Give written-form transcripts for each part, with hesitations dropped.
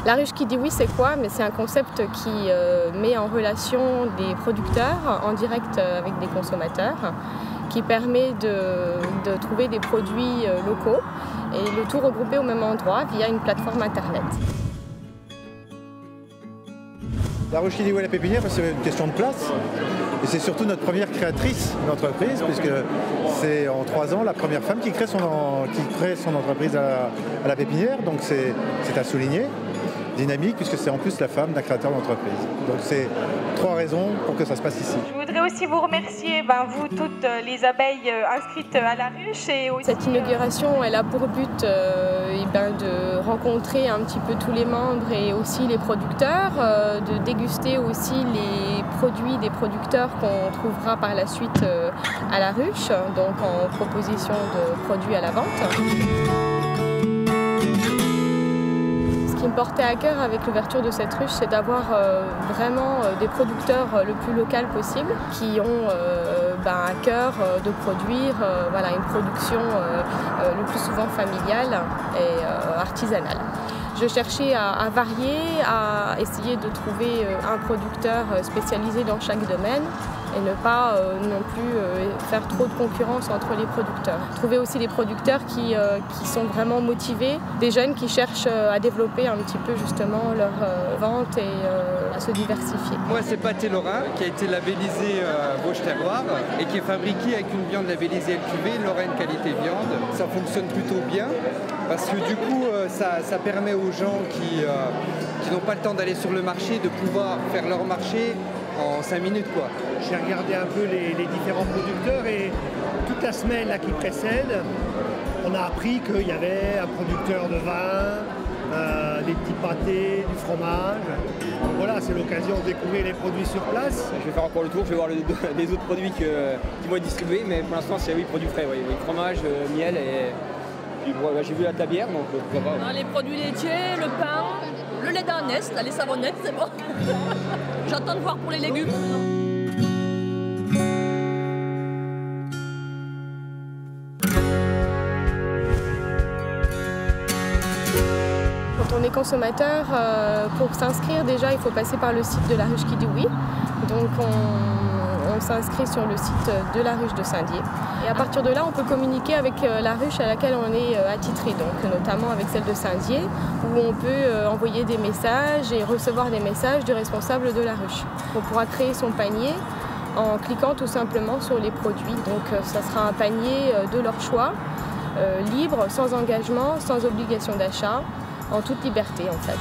La ruche qui dit oui, c'est quoi? Mais c'est un concept qui met en relation des producteurs en direct avec des consommateurs, qui permet de trouver des produits locaux et le tout regroupé au même endroit via une plateforme internet. La ruche qui dit oui à la pépinière, c'est une question de place. Et c'est surtout notre première créatrice d'entreprise, puisque c'est en 3 ans la première femme qui crée son entreprise à la pépinière. Donc c'est à souligner. Dynamique, puisque c'est en plus la femme d'un créateur d'entreprise. Donc c'est 3 raisons pour que ça se passe ici. Je voudrais aussi vous remercier, vous toutes les abeilles inscrites à la ruche. Et aussi, cette inauguration, elle a pour but de rencontrer un petit peu tous les membres et aussi les producteurs, de déguster aussi les produits des producteurs qu'on trouvera par la suite à la ruche, donc en proposition de produits à la vente. Ce qui me portait à cœur avec l'ouverture de cette ruche, c'est d'avoir vraiment des producteurs le plus local possible, qui ont à cœur de produire une production le plus souvent familiale et artisanale. Je cherchais à varier, à essayer de trouver un producteur spécialisé dans chaque domaine et ne pas non plus faire trop de concurrence entre les producteurs. Trouver aussi des producteurs qui sont vraiment motivés, des jeunes qui cherchent à développer un petit peu justement leur vente et à se diversifier. Moi, c'est Pâté Lorrain qui a été labellisé Vosges Terroir et qui est fabriqué avec une viande labellisée LQV, Lorraine qualité viande. Ça fonctionne plutôt bien parce que du coup, ça permet aux gens qui n'ont pas le temps d'aller sur le marché de pouvoir faire leur marché en 5 minutes, quoi. J'ai regardé un peu les différents producteurs et toute la semaine qui précède, on a appris qu'il y avait un producteur de vin, des petits pâtés, du fromage. Donc voilà, c'est l'occasion de découvrir les produits sur place. Je vais faire encore le tour, je vais voir les autres produits qui vont être distribués, mais pour l'instant c'est produits frais, oui, fromage, miel et j'ai vu la tabière, donc pourquoi pas. Les produits laitiers, le pain, le lait d'ânesse, les savonnettes, c'est bon. J'attends de voir pour les légumes. Quand on est consommateur, pour s'inscrire déjà, il faut passer par le site de la ruche qui dit oui. Donc on s'inscrit sur le site de la ruche de Saint-Dié. Et à partir de là, on peut communiquer avec la ruche à laquelle on est attitré, donc notamment avec celle de Saint-Dié, où on peut envoyer des messages et recevoir des messages du responsable de la ruche. On pourra créer son panier en cliquant tout simplement sur les produits. Donc ça sera un panier de leur choix, libre, sans engagement, sans obligation d'achat, en toute liberté en fait.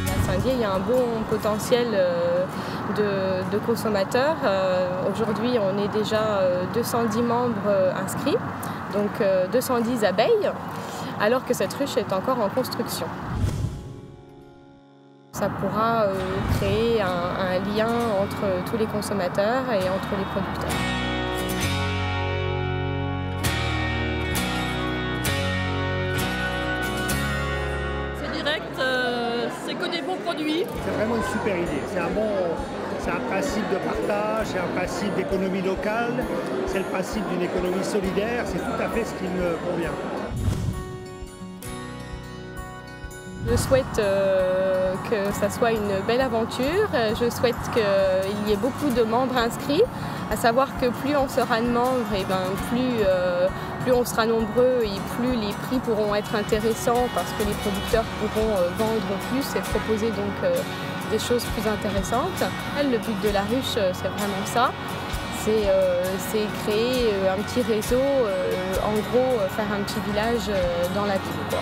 À Saint-Dié, il y a un bon potentiel de consommateurs. Aujourd'hui, on est déjà 210 membres inscrits, donc 210 abeilles, alors que cette ruche est encore en construction. Ça pourra créer un lien entre tous les consommateurs et entre les producteurs. C'est que des bons produits. C'est vraiment une super idée. C'est un principe de partage, c'est un principe d'économie locale, c'est le principe d'une économie solidaire, c'est tout à fait ce qui me convient. Je souhaite que ça soit une belle aventure, je souhaite qu'il y ait beaucoup de membres inscrits, à savoir que plus on sera de membres, plus on sera nombreux et plus les prix pourront être intéressants parce que les producteurs pourront vendre plus et proposer donc des choses plus intéressantes. Le but de la ruche, c'est vraiment ça, c'est créer un petit réseau, en gros faire un petit village dans la ville, quoi.